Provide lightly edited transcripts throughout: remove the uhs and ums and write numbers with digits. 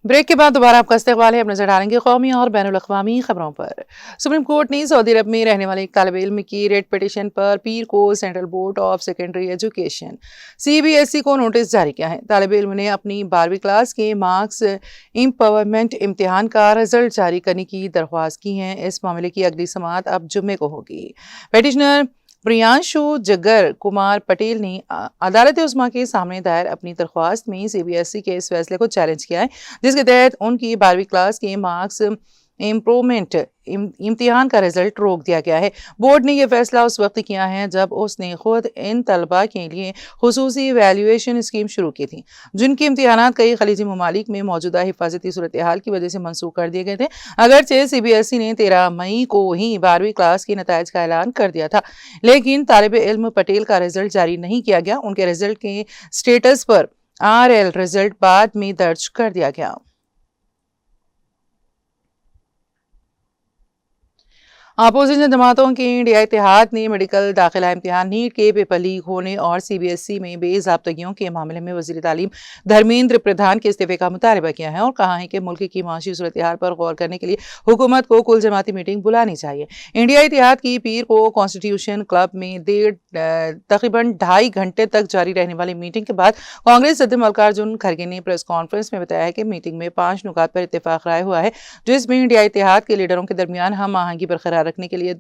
Break के बाद दोबारा आपका इस्तकबाल है। अब नजर डालेंगे कौमी और बैनुल-अक़वामी खबरों पर। सुप्रीम कोर्ट ने सऊदी अरब में रहने वाले एक तालिब इल्म की रेट पिटीशन पर पीर को central board of secondary education CBSE को नोटिस जारी किया है। तालिब इल्म ने अपनी 12वीं क्लास के मार्क्स इम्पवर्मेंट इम्तिहान का रिजल्ट जारी करने की दरख्वास्त की है। इस मामले की अगली समाअत अब जुम्मे को होगी। पिटिशनर प्रियांशु जग्गर कुमार पटेल ने अदालत उस्मा के सामने दायर अपनी दरख्वास्त में CBSE के इस फैसले को चैलेंज किया है, जिसके तहत उनकी 12वीं क्लास के मार्क्स इम्प्रूवमेंट इम्तिहान का रिजल्ट रोक दिया गया है। बोर्ड ने यह फैसला उस वक्त किया है जब उसने खुद इन तलबा के लिए खुसूसी वैल्यूएशन स्कीम शुरू की थी, जिनके इम्तिहानात कई खलीजी ममालिक में मौजूदा हिफाजती सूरत हाल की वजह से मनसूख कर दिए गए थे। अगरचे CBSE ने 13 मई को ही 12वीं क्लास के नताइज का ऐलान कर दिया था, लेकिन तालिब इल्म पटेल का रिजल्ट जारी नहीं किया गया। उनके रिजल्ट के स्टेटस पर RL रिजल्ट बाद में दर्ज कर दिया गया। अपोजिशन जमातों के इंडिया इत्तेहाद ने मेडिकल दाखिला इम्तिहान नीट के पेपर लीक होने और CBSE में बेज़ाब्तगियों के मामले में वज़ीर तालीम धर्मेंद्र प्रधान के इस्तीफे का मुतालबा किया है और कहा है कि मुल्क की माशी सूरत हाल पर गौर करने के लिए हुकूमत को कुल जमाती मीटिंग बुलानी चाहिए। इंडिया इत्तेहाद की पीर को कॉन्स्टिट्यूशन क्लब में तकरीबन 2.5 घंटे तक जारी रहने वाली मीटिंग के बाद कांग्रेस सदर मल्लिकार्जुन खड़गे ने प्रेस कॉन्फ्रेंस में बताया कि मीटिंग में 5 नुकात पर इत्तेफाक राय हुआ है, जिसमें इंडिया इत्तेहाद के लीडरों के दरमियान हम आहंगी बरकरार रखने के लिए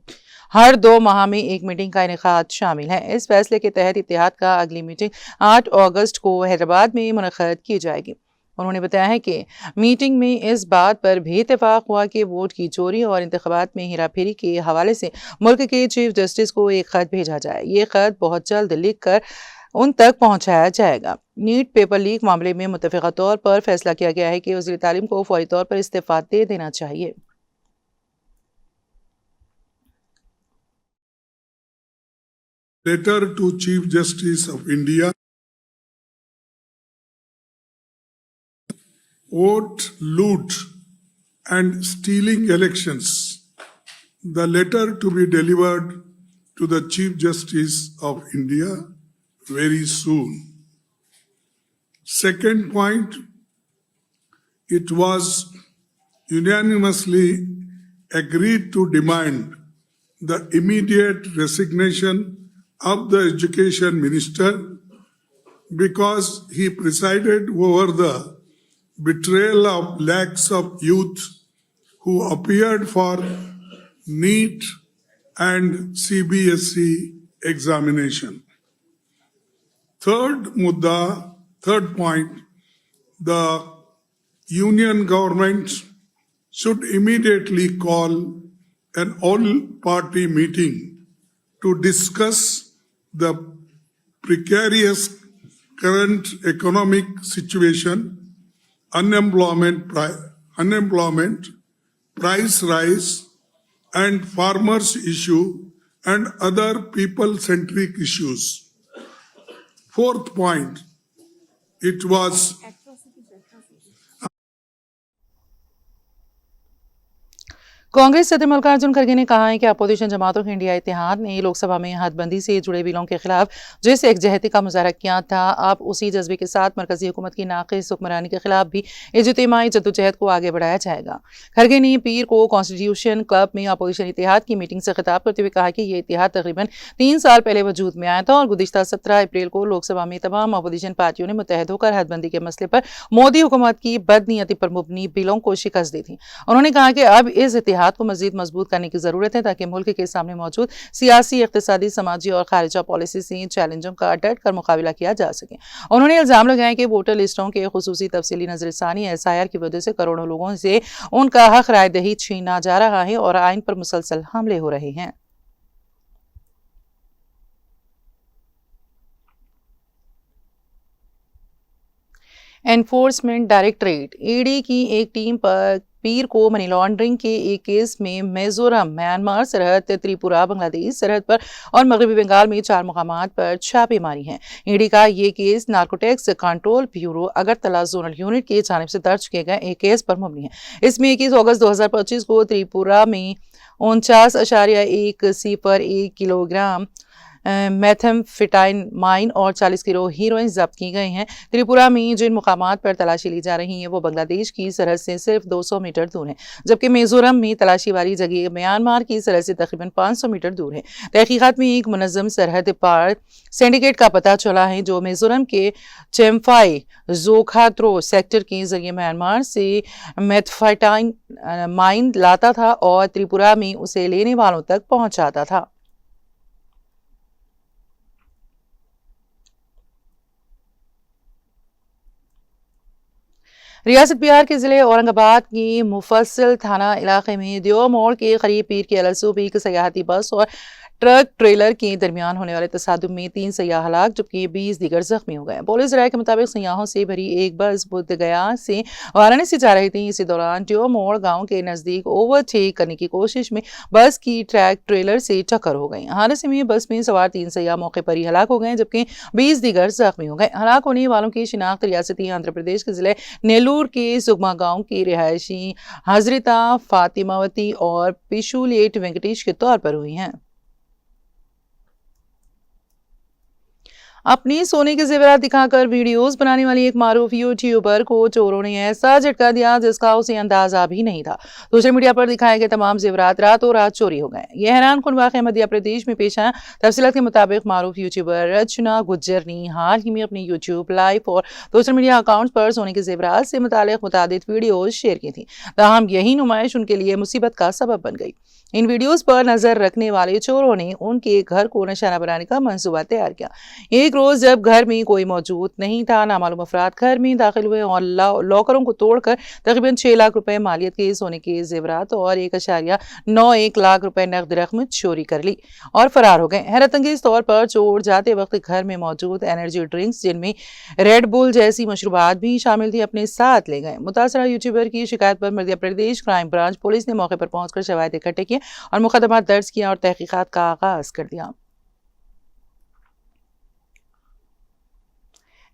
हर 2 माह में एक मीटिंग का इनेकाद शामिल है। इस फैसले के तहत इत्तेहाद का अगली मीटिंग 8 अगस्त को हैदराबाद में मुनक़्क़द की जाएगी। उन्होंने बताया है कि मीटिंग में इस बात पर भी इत्तेफाक हुआ कि वोट की चोरी और इंतखाबात में हेराफेरी के हवाले से मुल्क के चीफ जस्टिस को एक खत भेजा जाए। ये खत बहुत जल्द लिख कर उन तक पहुंचाया जाएगा। नीट पेपर लीक मामले में मुत्तफ़िक़ा तौर पर फैसला किया गया है कि वज़ीर तालीम को फौरी तौर पर इस्तीफ़ा दे देना चाहिए। Letter to Chief Justice of India. Vote loot and stealing elections. The letter to be delivered to the Chief Justice of India very soon. Second point, it was unanimously agreed to demand the immediate resignation of the Education Minister because he presided over the betrayal of lakhs of youth who appeared for NEET and CBSE examination. Third point, the union government should immediately call an all-party meeting to discuss the precarious current economic situation, unemployment, price rise, and farmers' issue, and other people-centric issues. Fourth point, it was Congress सदर मल्लिकार्जुन खड़गे ने कहा है कि opposition जमातों के India इत्तेहाद ने लोकसभा में हदबंदी से जुड़े बिलों के खिलाफ जिस एकजहती का मुजाहरा किया था, अब उसी जज्बे के साथ मरकजी हुकूमत की नाक़िस हुक्मरानी के खिलाफ भी इज्तिमाई जद्दोजहद को आगे बढ़ाया जाएगा। खड़गे ने पीर को कॉन्स्टिट्यूशन क्लब में अपोजिशन इत्तेहाद की मीटिंग से खिताब करते हुए कहा कि यह इत्तेहाद तकरीबन 3 साल पहले वजूद में आया था और गुज़िश्ता 17 अप्रैल को लोकसभा में तमाम अपोजिशन पार्टियों ने मुत्तहद होकर हदबंदी के मसले पर मोदी हुकूमत की बदनीयती पर मुबनी बिलों को शिकस्त दी थी। उन्होंने कहा कि अब इस इत्तेहाद को मज़ीद मजबूत करने की जरूरत है ताकि मुल्क के सामने मौजूद सियासी, इक़्तिसादी, समाजी और खारिजा पॉलिसी से चैलेंजों का डट कर मुकाबला किया जा सके। उन्होंने इल्जाम लगाया कि वोटर लिस्टों के खुसूसी तफसीली नजरसानी SIR की वजह से करोड़ों लोगों से उनका हक राय दही छीना जा रहा है और आइन पर मुसलसल हमले हो रहे हैं। एनफोर्समेंट डायरेक्टरेट ED की एक टीम पर पीर को मनी लॉन्ड्रिंग के एक केस में मिजोरम, म्यांमार सरहद, त्रिपुरा, बांग्लादेश सरहद पर और मगरबी बंगाल में 4 मुकामात पर छापेमारी है। ED का ये case narcotics control bureau Agartala zonal unit की जानिब से दर्ज किए गए एक केस पर मुबनी है। इसमें 21 अगस्त 2025 को त्रिपुरा में 49.1 सिफर 1 किलोग्राम मेथाम्फेटामाइन और 40 किलो हीरोइन जब्त की गई हैं। त्रिपुरा में जिन मुकामात पर तलाशी ली जा रही है वो बांग्लादेश की सरहद से सिर्फ 200 मीटर दूर है, जबकि मिजोरम में तलाशी वाली जगह म्यांमार की सरहद से तकरीबन 500 मीटर दूर है। तहकीकात में एक मुनज़्ज़म सरहद पार सिंडिकेट का पता चला है जो मिजोरम के चेम्फाई जोखात्रो सेक्टर के जरिए म्यांमार से मेथाम्फेटामाइन लाता था और त्रिपुरा में उसे लेने वालों तक पहुंचाता था। रियासत बिहार के जिले औरंगाबाद की मुफस्सिल थाना इलाके में देव मोड़ के करीब पीर की अलसूब एक सयाहती बस और ट्रक ट्रेलर के दरमियान होने वाले तसादुम में 3 सयाह हलाक जबकि 20 दीगर जख्मी हो गए। पुलिस राय के मुताबिक सयाहों से भरी एक बस बुध गया से वाराणसी जा रही थी। इसी दौरान देव मोड़ गांव के नजदीक ओवरटेक करने की कोशिश में बस की ट्रक ट्रेलर से टक्कर हो गई। हादसे में बस में सवार 3 सयाह मौके पर ही हलाक हो गए जबकि 20 दीगर जख्मी हो गए। हलाक होने वालों की शिनाख्त रियासती आंध्र प्रदेश के जिले नेल्लूर के सुगमा गांव की रिहायशी हजरता फातिमावती और पिशुलेट वेंकटेश के तौर पर हुई हैं। अपनी सोने के जेवरात दिखाकर वीडियोस बनाने वाली एक मारूफ यूट्यूबर को चोरों ने ऐसा झटका दिया जिसका उसे अंदाजा भी नहीं था। सोशल मीडिया पर दिखाए गए तमाम जेवरात रातों रात चोरी हो गए। यह हैरानकुन वाक़या मध्य प्रदेश में पेश आया। तफसीलात के मुताबिक मारूफ यूट्यूबर रचना गुज्जर ने हाल ही में अपने यूट्यूब लाइव और सोशल मीडिया अकाउंट पर सोने के जेवरात से मुतालिक मुतादिद वीडियोज शेयर की थी। ताहम यही नुमाइश उनके लिए मुसीबत का सबब बन गई। इन वीडियोस पर नजर रखने वाले चोरों ने उनके घर को निशाना बनाने का मंसूबा तैयार किया। एक रोज जब घर में कोई मौजूद नहीं था, नामालूम अफराद घर में दाखिल हुए और लॉकरों को तोड़कर तकरीबन 6 लाख रुपए मालियत के सोने के जेवरात और 1.91 लाख रुपए नकद रकम चोरी कर ली और फरार हो गए। हैरतअंगेज तौर पर चोर जाते वक्त घर में मौजूद एनर्जी ड्रिंक्स जिनमें रेड बुल जैसी मशरूबात भी शामिल थी अपने साथ ले गए। मुतासरा यूट्यूबर की शिकायत पर Madhya Pradesh crime branch police ने मौके पर पहुंचकर शवाहिद इकट्ठे किए और मुकदमा दर्ज किया और तहकीकात का आगाज कर दिया।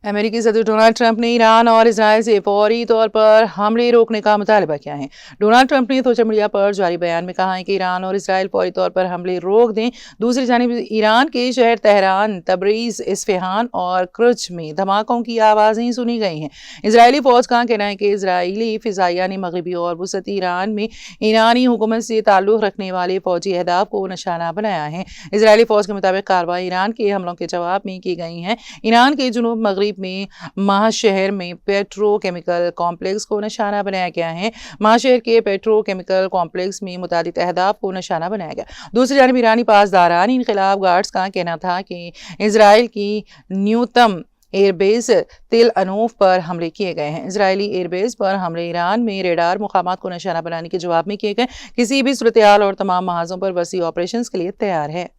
अमेरिकी सदर डोनाल्ड ट्रंप ने ईरान और इजराइल से फौरी तौर पर हमले रोकने का मुतालबा किया है। डोनाल्ड ट्रंप ने सोशल मीडिया पर जारी बयान में कहा है कि ईरान और इजराइल फौरी तौर पर हमले रोक दें। दूसरी जानिब ईरान के शहर तेहरान, तबरीज, इस्फहान और क्रुच में धमाकों की आवाज़ें सुनी गई हैं। इजरायली फौज का कहना है कि इजरायली फिजाइया ने मगरबी और वसती ईरान में ईरानी हुकूमत से ताल्लुक़ रखने वाले फौजी अहदाफ को निशाना बनाया है। इजरायली फौज के मुताबिक कार्रवाई ईरान के हमलों के जवाब में की गई हैं। ईरान के जुनूब मगरब में महाशहर में पेट्रोकेमिकल कॉम्प्लेक्स को निशाना बनाया गया है। महाशहर के पेट्रोकेमिकल कॉम्प्लेक्स में मुतादिद अहदाफ को निशाना बनाया गया। दूसरी जानिब ईरानी पासदारान इनकलाब गार्ड्स का कहना था कि इजराइल की न्यूनतम एयरबेस तिल अनूफ पर हमले किए गए हैं। इजरायली एयरबेस पर हमले ईरान में रेडार मुकामात को निशाना बनाने के जवाब में किए गए। किसी भी सूरत हाल और तमाम महाजों पर वसी ऑपरेशन के लिए तैयार है।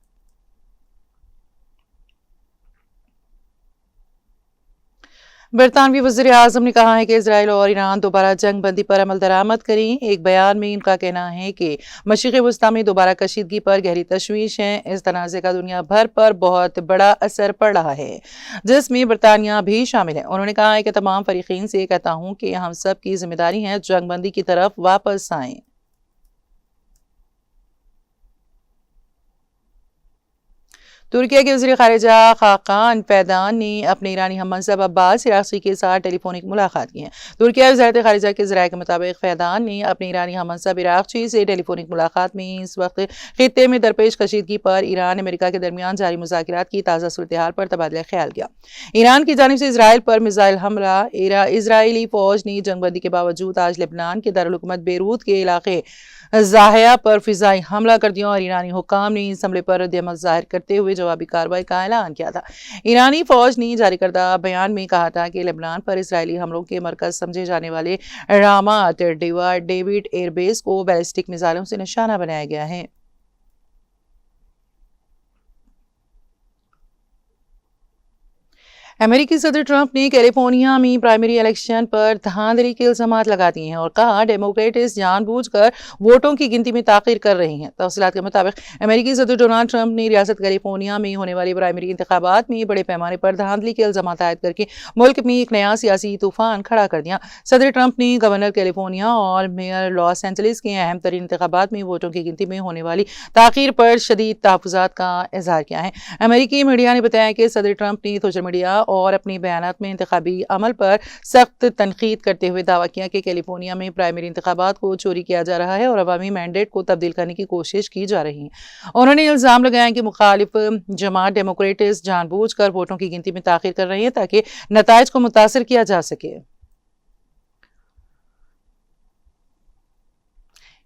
बरतानवी वज़ीर आज़म ने कहा है कि इजराइल और ईरान दोबारा जंग बंदी पर अमल दरामद करें। एक बयान में उनका कहना है कि मशरिक़ वस्ता में दोबारा कशीदगी पर गहरी तशवीश है। इस तनाज़े का दुनिया भर पर बहुत बड़ा असर पड़ रहा है जिसमें बरतानिया भी शामिल है। उन्होंने कहा है कि तमाम फरीक़ीन से कहता हूँ कि हम सब की जिम्मेदारी है जंग बंदी की तरफ वापस आएँ। तुर्की के वज़ीर ख़ारिजा खाकान फैदान ने अपने ईरानी हममंसब अब्बास इराक़ी के साथ टेलीफोनिक मुलाकात की है। तुर्की वज़ारत ख़ारिजा के ज़राए के मुताबिक फैदान ने अपने ईरानी हममंसब इराक़ी से टेलीफोनिक मुलाकात में इस वक्त खित्ते में दरपेश कशीदगी पर ईरान अमेरिका के दरमियान जारी मुज़ाकरात की ताज़ा सूरत हाल पर तबादला ख्याल किया। ईरान की जानिब से इजराइल पर मिसाइल हमला। इजरायली फ़ौज ने जंगबंदी के बावजूद आज लेबनान के दारुल हुकूमत बेरूत के इलाके ज़ाहिया पर फिजाई हमला कर दिया और ईरानी हुक्काम ने इस हमले पर रद्द-ए-अमल ज़ाहिर करते हुए जवाबी कार्रवाई का ऐलान किया था। ईरानी फौज ने जारी करदा बयान में कहा था कि लेबनान पर इसराइली हमलों के मरकज समझे जाने वाले रामात डेविड एयरबेस को बैलिस्टिक मिसाइलों से निशाना बनाया गया है। अमेरिकी सदर ट्रंप ने कैलिफोर्निया में प्राइमरी इलेक्शन पर धांधली के इल्जामात लगा दिए हैं और कहा डेमोक्रेट्स जानबूझकर वोटों की गिनती में ताखीर कर रही हैं। तफसीलात के मुताबिक अमेरिकी सदर डोनाल्ड ट्रंप ने रियासत कैलिफोर्निया में होने वाली प्राइमरी इंतखाबात में बड़े पैमाने पर धांधली के इल्जामात आयद करके मुल्क में एक नया सियासी तूफान खड़ा कर दिया। सदर ट्रंप ने गवर्नर कैलिफोर्निया और मेयर लॉस एंजलिस के अहम तरीन इंतखाबात में वोटों की गिनती में होने वाली ताखीर पर शदीद तहफ़्फ़ुज़ात का इजहार किया है। अमेरिकी मीडिया ने बताया कि सदर ट्रंप ने सोशल मीडिया और अपने बयानात में इंतखाबी अमल पर सख्त तनकीद करते हुए दावा किया कि कैलिफोर्निया में प्राइमरी इंतखाबात को चोरी किया जा रहा है और अवामी मैंडेट को तब्दील करने की कोशिश की जा रही है। उन्होंने इल्जाम लगाया कि मुखालिफ जमात डेमोक्रेट्स जानबूझकर वोटों की गिनती में ताखीर कर रही है ताकि नताइज को मुतासर किया जा सके।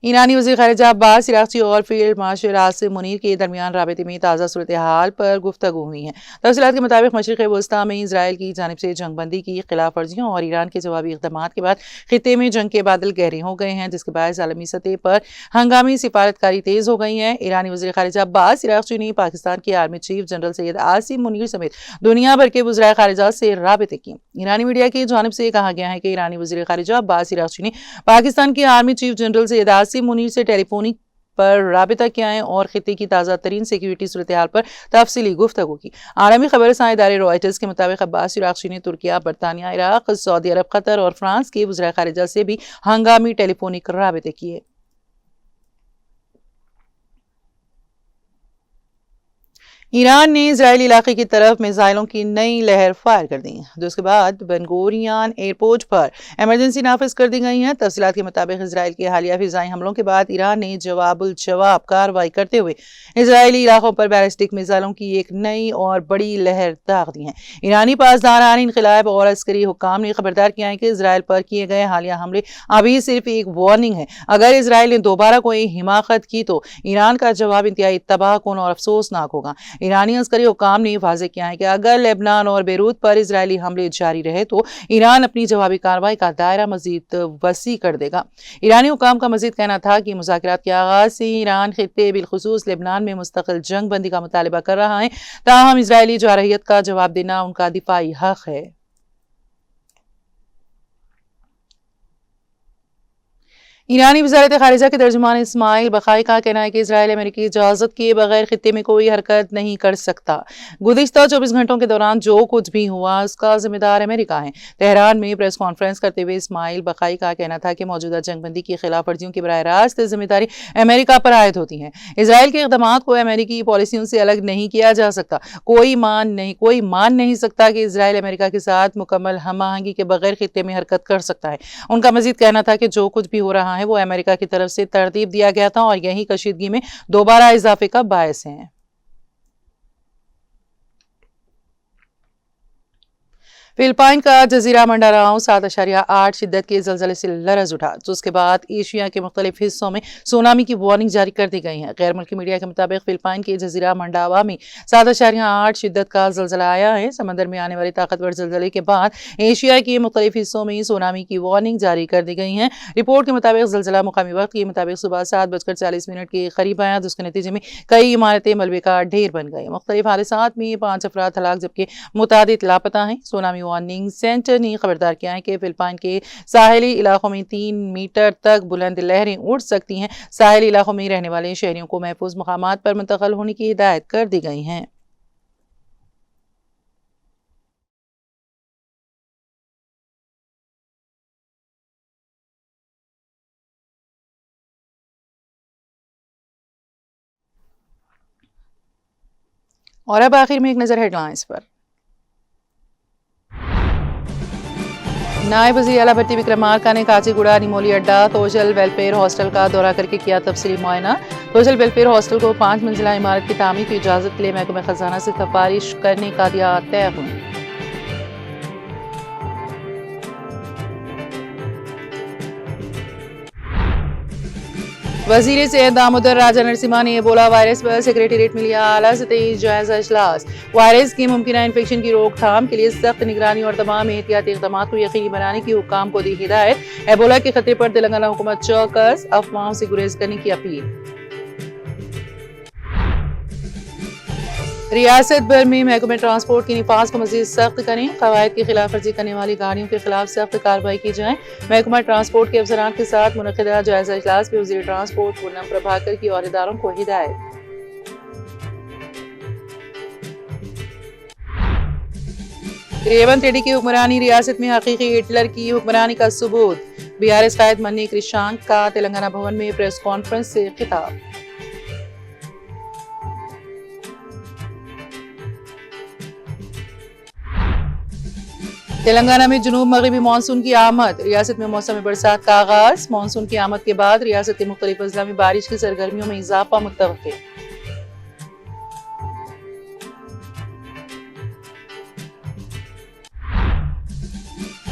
ईरानी वज़ीर ख़ारिजा अब्बास अराग़ची और फील्ड मार्शल आसिम मुनीर के दरमियान राबते में ताज़ा सूरत हाल पर गुफ्तगू हुई है। तफ़सीलात के मुताबिक मशरिक़ वस्ता में इसराइल की जानिब से जंगबंदी की खिलाफ वर्जियों और ईरान के जवाबी इक़दामात के बाद खित्ते में जंग के बादल गहरे हो गए हैं, जिसके बायस आलमी सतह पर हंगामी सिफारतकारी तेज़ हो गई है। ईरानी वज़ीर ख़ारिजा अब्बास अराग़ची ने पाकिस्तान के army chief general Syed Asim Munir समेत दुनिया भर के वज़राए ख़ारिजा से राबते किए। ईरानी मीडिया की जानिब से कहा गया है कि ईरानी वज़ीर ख़ारिजा अब्बास अराग़ची ने पाकिस्तान के army chief general Syed Asim Munir से टेलीफोनिक पर राबिता किया है और खित्ते की ताज़ा तरीन सिक्योरिटी सूरत हाल पर तफसीली गुफ्तगू की। आलमी खबर रसां इदारे रॉयटर्स के मुताबिक अब्बास अराग़ची ने तुर्किया, बरतानिया, इराक़, सऊदी अरब, कतर और फ्रांस के वज़राए ख़ारिजा से भी हंगामी टेलीफोनिक राबिते किए। ईरान ने इजरायली इलाके की तरफ मिसाइलों की नई लहर फायर कर दी, जिसके बाद बेन गुरियन एयरपोर्ट पर इमरजेंसी नाफिज कर दी गई है। तफसीलात के मुताबिक इजरायल के हालिया फिजाई हमलों के बाद ईरान ने जवाब कार्रवाई करते हुए इजरायली इलाकों पर बैलिस्टिक मिसाइलों की एक नई और बड़ी लहर दाग दी है। ईरानी पासदारान इनकलाब और अस्करी हुक्काम ने खबरदार किया है कि इजरायल पर किए गए हालिया हमले अभी सिर्फ एक वार्निंग है। अगर इजरायल ने दोबारा कोई हिमाकत की तो ईरान का जवाब इंतहाई तबाहकुन और अफसोसनाक होगा। ईरानी अस्करी हुक्काम ने वाज़ेह किया है कि अगर लेबनान और बेरूत पर इजरायली हमले जारी रहे तो ईरान अपनी जवाबी कार्रवाई का दायरा मजीद वसी कर देगा। ईरानी हुक्काम का मजीद कहना था कि मुज़ाकरात के आगाज से ईरान खित्ते बिलखुसूस लेबनान में मुस्तकिल जंग बंदी का मुतालिबा कर रहा है, ताहम इजरायली जारहियत का जवाब देना उनका दिफाई हक है। ईरानी वज़ारत ख़ारिजा के तर्जुमान इस्माइल बखाई का कहना है कि इजराइल अमेरिकी इजाज़त के बगैर खित्ते में कोई हरकत नहीं कर सकता। गुज़िश्ता 24 घंटों के दौरान जो कुछ भी हुआ उसका जिम्मेदार अमेरिका है। तेहरान में प्रेस कॉन्फ्रेंस करते हुए इस्माइल बखाई का कहना था कि मौजूदा जंगबंदी की खिलाफ वर्जियों की बराह रास्त जिम्मेदारी अमेरिका पर आयद होती है। इसराइल के इक़दामात को अमेरिकी पॉलिसियों से अलग नहीं किया जा सकता। कोई मान नहीं सकता कि इसराइल अमेरिका के साथ मुकम्मल हम आहंगी के बगैर खित्ते में हरकत कर सकता है। उनका मजीद कहना था कि जो कुछ भी हो रहा है वो अमेरिका की तरफ से तरतीब दिया गया था और यही कशीदगी में दोबारा इजाफे का बायस है। फिलिपाइन का जजीरा मंडाराओ 7.8 शिद्दत के ज़लज़ले से लरज़ उठा, तो उसके बाद एशिया के मुख्तलिफ हिस्सों में सुनामी की वार्निंग जारी कर दी गई है। गैर मुल्की मीडिया के मुताबिक फिलिपाइन के जजीरा मंडावा में 7.8 शिद्दत का ज़लज़ला आया है। समंदर में आने वाले ताकतवर ज़लज़ले के बाद एशिया के मुख्तलिफ हिस्सों में सुनामी की वार्निंग जारी कर दी गई है। रिपोर्ट के मुताबिक ज़लज़ला मुकामी वक्त के मुताबिक सुबह 7:40 के करीब आया, जिसके नतीजे में कई इमारतें मलबे का ढेर बन गई। मुख्तलिफ हादसात में 5 अफराद हलाक जबकि मुतादिद लापता हैं। सुनामी वार्निंग सेंटर ने खबरदार किया है कि फिलिपाइन के साहिली इलाकों में 3 मीटर तक बुलंद लहरें उठ सकती हैं। साहिली इलाकों में रहने वाले शहरियों को महफूज मकामात पर मुंतकिल होने की हिदायत कर दी गई है। और अब आखिर में एक नजर हेडलाइंस पर। नायब वज़ीर आला भट्टी विक्रमार्का ने काचीगुड़ा निमोली अड्डा सोशल वेलफेयर हॉस्टल का दौरा करके किया तफसीली मुआयना। सोशल वेलफेयर हॉस्टल को 5 मंजिला इमारत की तामीर की इजाज़त के लिए महकमा खजाना से सिफारिश करने का दिया तय। वज़ीर सेहत दामोदर राजा नरसिम्हा ने एबोला वायरस पर सेक्रेटेरिएट में लिया आला सतही जायजा इजलास। वायरस की मुमकिन इन्फेक्शन की रोकथाम के लिए सख्त निगरानी और तमाम एहतियाती इक़दाम को यकीनी बनाने की हुक्काम को दी हिदायत। एबोला के खतरे पर तेलंगाना हुकूमत चौकस, अफवाहों से गुरेज करने की अपील। रियासत भर में महकमे ट्रांसपोर्ट की निफाज को मजीद सख्त करें, कवायद की खिलाफ वर्जी करने वाली गाड़ियों के खिलाफ सख्त कार्रवाई की जाए। महकमा ट्रांसपोर्ट के अफसरान के साथ मुनक़िदा जायजा इजलास में वज़ीर ट्रांसपोर्ट पूनम प्रभाकर की और इदारों को हिदायत। रेवंत रेड्डी की हुक्मरानी रियासत में हकीकी हिटलर की हुक्मरानी का सबूत। BRS कायद मन्नी कृषांक का तेलंगाना भवन में प्रेस कॉन्फ्रेंस से खिताब। तेलंगाना में जुनूब मगरबी मानसून की आमद, रियासत में मौसम बरसात का आगाज। मानसून की आमद के बाद रियासत के मुख्तलिफ अजला में बारिश की सरगर्मियों में इजाफा मुतवक्किल।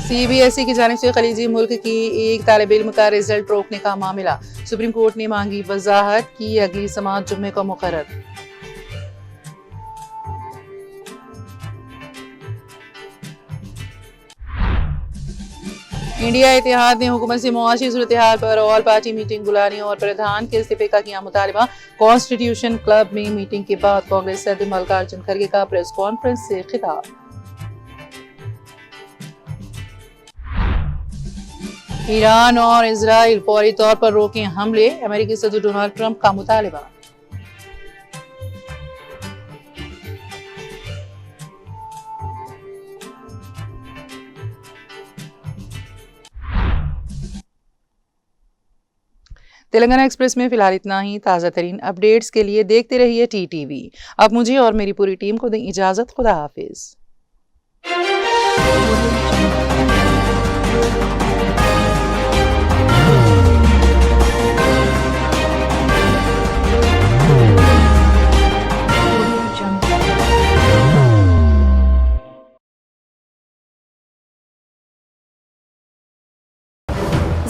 CBSE की जानिब से खलीजी मुल्क की एक तालिब इल्म का रिजल्ट रोकने का मामला, सुप्रीम कोर्ट ने मांगी वजाहत की। अगली समाअत जुम्मे को मुकर्रर। इंडिया इत्तेहाद ने हुकूमत से मुआशी सूरत हाल पर ऑल पार्टी मीटिंग बुलाने और प्रधान के इस्तीफे का किया मुतालबा। कॉन्स्टिट्यूशन क्लब में मीटिंग के बाद कांग्रेस सदर मल्लिकार्जुन खड़गे का प्रेस कॉन्फ्रेंस से खिताब। ईरान और इजराइल फौरी तौर पर रोकें हमले, अमेरिकी सदर डोनाल्ड ट्रंप का मुतालबा। तेलंगाना एक्सप्रेस में फिलहाल इतना ही। ताज़ा तरीन अपडेट्स के लिए देखते रहिए TTV। अब मुझे और मेरी पूरी टीम को दें इजाजत। खुदा हाफिज।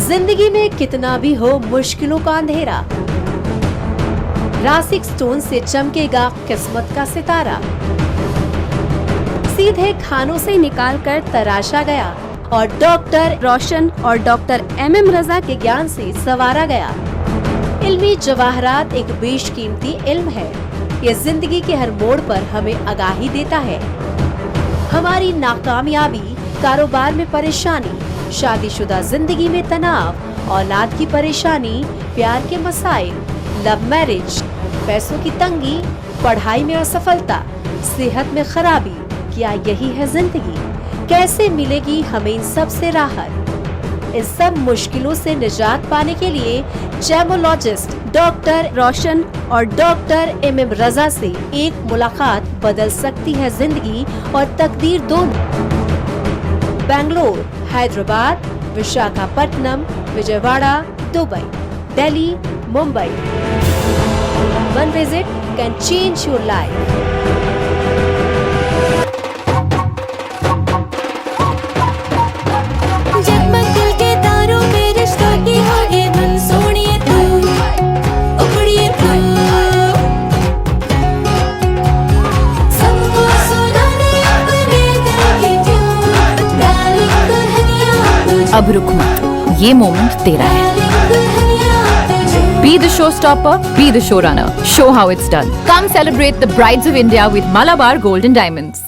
जिंदगी में कितना भी हो मुश्किलों का अंधेरा, रासिक स्टोन से चमकेगा किस्मत का सितारा। सीधे खानों से निकालकर तराशा गया और डॉक्टर रोशन और डॉक्टर MM रजा के ज्ञान से संवारा गया। इल्मी जवाहरात एक बेशकीमती इल्म है। ये जिंदगी के हर मोड़ पर हमें आगाही देता है। हमारी नाकामयाबी, कारोबार में परेशानी, शादीशुदा जिंदगी में तनाव, औलाद की परेशानी, प्यार के मसाइल, लव मैरिज, पैसों की तंगी, पढ़ाई में असफलता, सेहत में खराबी, क्या यही है जिंदगी? कैसे मिलेगी हमें इन सब से राहत? इस सब मुश्किलों से निजात पाने के लिए जेमोलॉजिस्ट डॉक्टर रोशन और डॉक्टर MM रजा से एक मुलाकात बदल सकती है जिंदगी और तकदीर दोनों। Bangalore, Hyderabad, Visakhapatnam, Vijayawada, Dubai, Delhi, Mumbai. One visit can change your life. जगमग दिल के तारों में रिश्तों की होगी धुन, सोनिए तू, उखड़िए तू, सबको सुनाने अपने दिल की ट्यून, डार्लिंग दुल्हनिया तुझे, अब रुक मत, ये मोमेंट तेरा है। डार्लिंग दुल्हनिया तुझे। Be the showstopper, be the showrunner. Show how it's done. Come celebrate the brides of India with Malabar Gold and Diamonds.